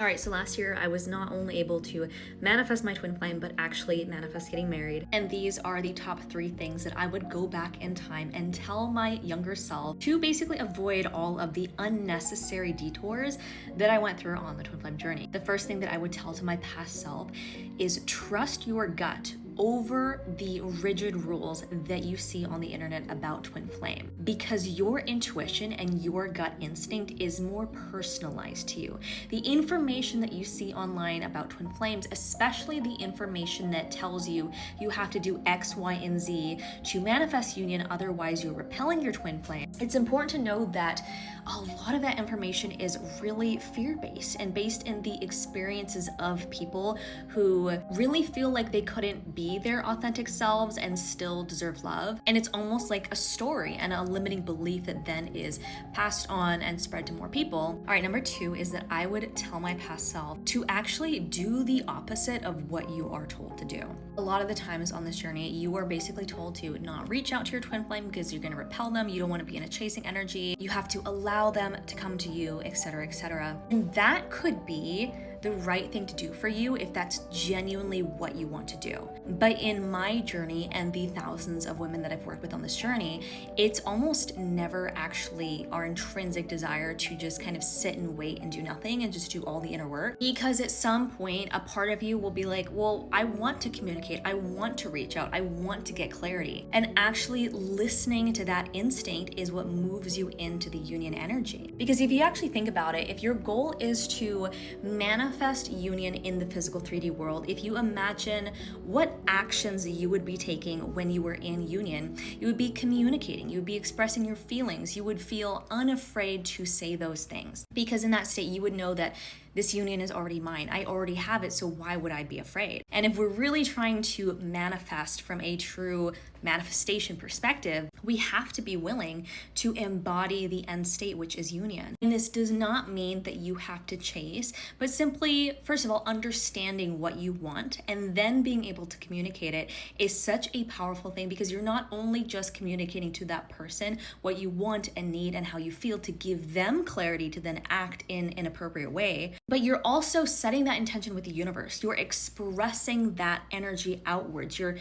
All right, so last year I was not only able to manifest my twin flame, but actually manifest getting married. And these are the top 3 things that I would go back in time and tell my younger self to basically avoid all of the unnecessary detours that I went through on the twin flame journey. The first thing that I would tell to my past self is trust your gut over the rigid rules that you see on the internet about twin flame, because your intuition and your gut instinct is more personalized to you. The information that you see online about twin flames, especially the information that tells you you have to do X, Y, and Z to manifest union, otherwise you're repelling your twin flame. It's important to know that a lot of that information is really fear-based and based in the experiences of people who really feel like they couldn't be their authentic selves and still deserve love. And it's almost like a story and a limiting belief that then is passed on and spread to more people. All right, number 2 is that I would tell my past self to actually do the opposite of what you are told to do. A lot of the times on this journey, you are basically told to not reach out to your twin flame because you're going to repel them. You don't want to be in a chasing energy. You have to allow them to come to you, etc., etc. And that could be the right thing to do for you if that's genuinely what you want to do. But in my journey and the thousands of women that I've worked with on this journey, it's almost never actually our intrinsic desire to just kind of sit and wait and do nothing and just do all the inner work. Because at some point, a part of you will be like, well, I want to communicate. I want to reach out. I want to get clarity. And actually listening to that instinct is what moves you into the union energy. Because if you actually think about it, if your goal is to manifest union in the physical 3D world, if you imagine what actions you would be taking when you were in union, you would be communicating, you would be expressing your feelings, you would feel unafraid to say those things. Because in that state, you would know that this union is already mine. I already have it, so why would I be afraid? And if we're really trying to manifest from a true manifestation perspective, we have to be willing to embody the end state, which is union. And this does not mean that you have to chase, but simply, first of all, understanding what you want and then being able to communicate it is such a powerful thing, because you're not only just communicating to that person what you want and need and how you feel to give them clarity to then act in an appropriate way, but you're also setting that intention with the universe. You're expressing that energy outwards. You're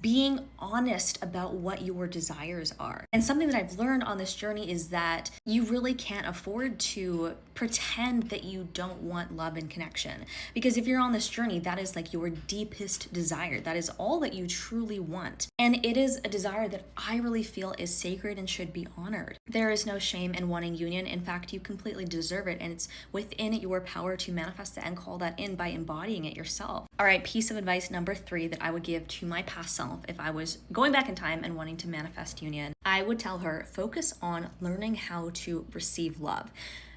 being honest about what your desires are. And something that I've learned on this journey is that you really can't afford to pretend that you don't want love and connection. Because if you're on this journey, that is like your deepest desire. That is all that you truly want. And it is a desire that I really feel is sacred and should be honored. There is no shame in wanting union. In fact, you completely deserve it. And it's within your power to manifest it and call that in by embodying it yourself. All right, piece of advice number 3 that I would give to my past self if I was going back in time and wanting to manifest union, I would tell her, focus on learning how to receive love.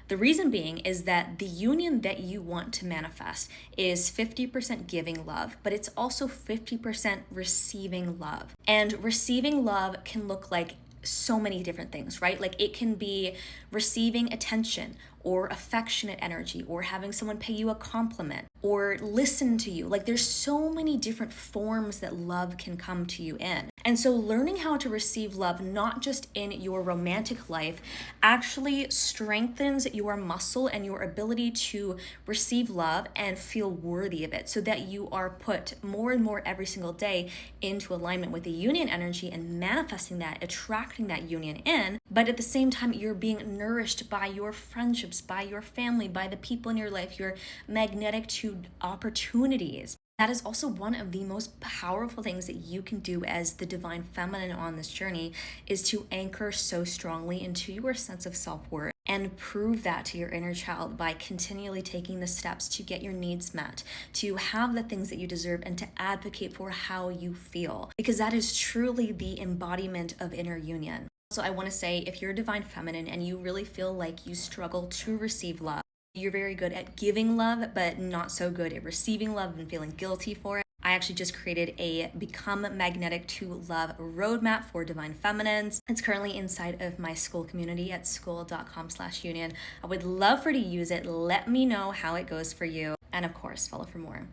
The reason being is that the union that you want to manifest is 50% giving love, but it's also 50% receiving love. And receiving love can look like so many different things, right? Like it can be receiving attention or affectionate energy or having someone pay you a compliment or listen to you. Like there's so many different forms that love can come to you in. And so learning how to receive love, not just in your romantic life, actually strengthens your muscle and your ability to receive love and feel worthy of it, so that you are put more and more every single day into alignment with the union energy and manifesting that, attracting that union in. But at the same time, you're being nourished by your friendships, by your family, by the people in your life. You're magnetic to opportunities. That is also one of the most powerful things that you can do as the divine feminine on this journey, is to anchor so strongly into your sense of self-worth and prove that to your inner child by continually taking the steps to get your needs met, to have the things that you deserve, and to advocate for how you feel, because that is truly the embodiment of inner union. So I want to say, if you're a divine feminine and you really feel like you struggle to receive love, you're very good at giving love, but not so good at receiving love and feeling guilty for it, I actually just created a Become Magnetic to Love roadmap for divine feminines. It's currently inside of my school community at skool.com/union. I would love for you to use it. Let me know how it goes for you. And of course, follow for more.